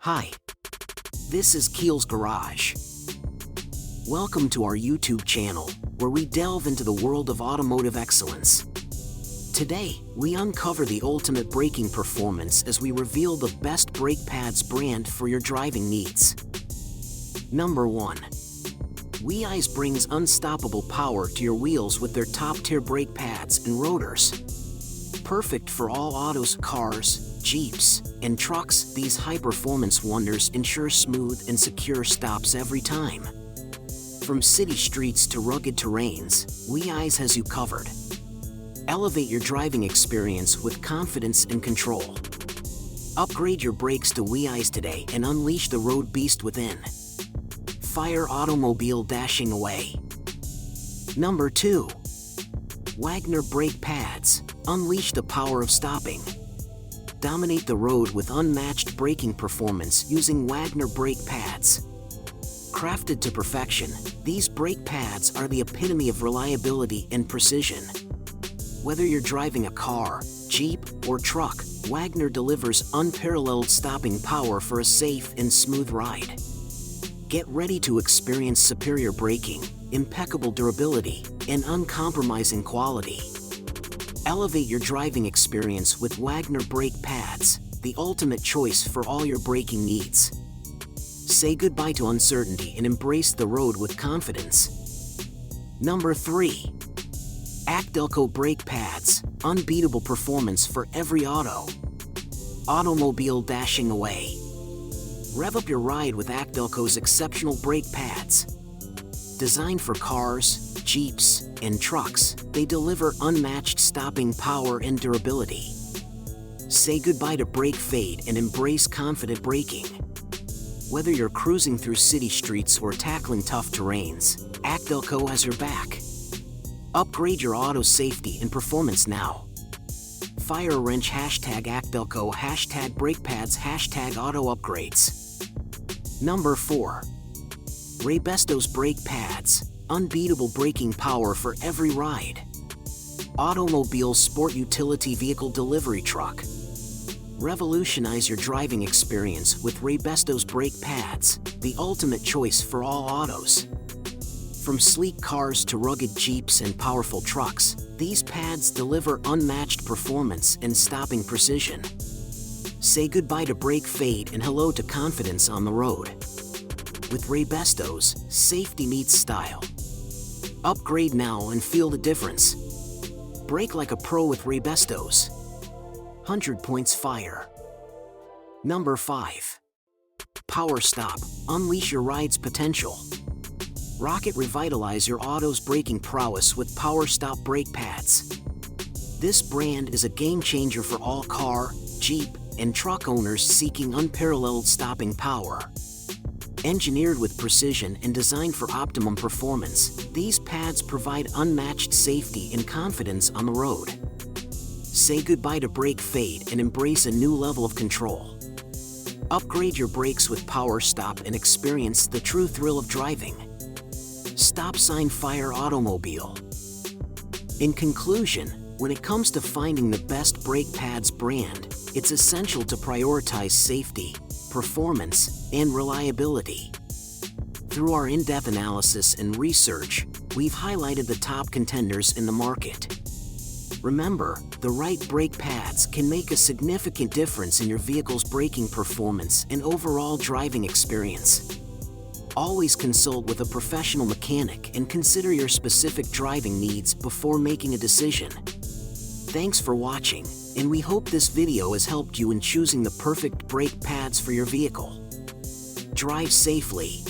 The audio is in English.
Hi, this is Keel's Garage. Welcome to our YouTube channel, where we delve into the world of automotive excellence. Today, we uncover the ultimate braking performance as we reveal the best brake pads brand for your driving needs. Number 1. WeEyes brings unstoppable power to your wheels with their top-tier brake pads and rotors. Perfect for all autos, cars, Jeeps, and trucks, these high-performance wonders ensure smooth and secure stops every time. From city streets to rugged terrains, WeEyes has you covered. Elevate your driving experience with confidence and control. Upgrade your brakes to WeEyes today and unleash the road beast within. Fire automobile dashing away. Number 2. Wagner brake pads. Unleash the power of stopping. Dominate the road with unmatched braking performance using Wagner brake pads. Crafted to perfection, these brake pads are the epitome of reliability and precision. Whether you're driving a car, Jeep, or truck, Wagner delivers unparalleled stopping power for a safe and smooth ride. Get ready to experience superior braking, impeccable durability, and uncompromising quality. Elevate your driving experience with Wagner brake pads, the ultimate choice for all your braking needs. Say goodbye to uncertainty and embrace the road with confidence. Number 3. Acdelco brake pads, unbeatable performance for every automobile dashing away. Rev up your ride with Acdelco's exceptional brake pads. Designed for cars, Jeeps, and trucks, they deliver unmatched stopping power and durability. Say goodbye to brake fade and embrace confident braking. Whether you're cruising through city streets or tackling tough terrains, Acdelco has your back. Upgrade your auto safety and performance now. Fire a wrench #Acdelco #brake pads #auto upgrades. Number 4. Raybestos brake pads, unbeatable braking power for every ride. Automobile sport utility vehicle delivery truck. Revolutionize your driving experience with Raybestos brake pads, the ultimate choice for all autos. From sleek cars to rugged Jeeps and powerful trucks, these pads deliver unmatched performance and stopping precision. Say goodbye to brake fade and hello to confidence on the road. With Raybestos, safety meets style. Upgrade now and feel the difference. Brake like a pro with Raybestos. 100 points fire. Number 5. Power Stop. Unleash your ride's potential. Rocket revitalize your auto's braking prowess with Power Stop brake pads. This brand is a game changer for all car, Jeep, and truck owners seeking unparalleled stopping power. Engineered with precision and designed for optimum performance, these pads provide unmatched safety and confidence on the road. Say goodbye to brake fade and embrace a new level of control. Upgrade your brakes with Power Stop and experience the true thrill of driving. Stop sign fire automobile. In conclusion, when it comes to finding the best brake pads brand, it's essential to prioritize safety, performance, and reliability. Through our in-depth analysis and research, we've highlighted the top contenders in the market. Remember, the right brake pads can make a significant difference in your vehicle's braking performance and overall driving experience. Always consult with a professional mechanic and consider your specific driving needs before making a decision. Thanks for watching, and we hope this video has helped you in choosing the perfect brake pads for your vehicle. Drive safely,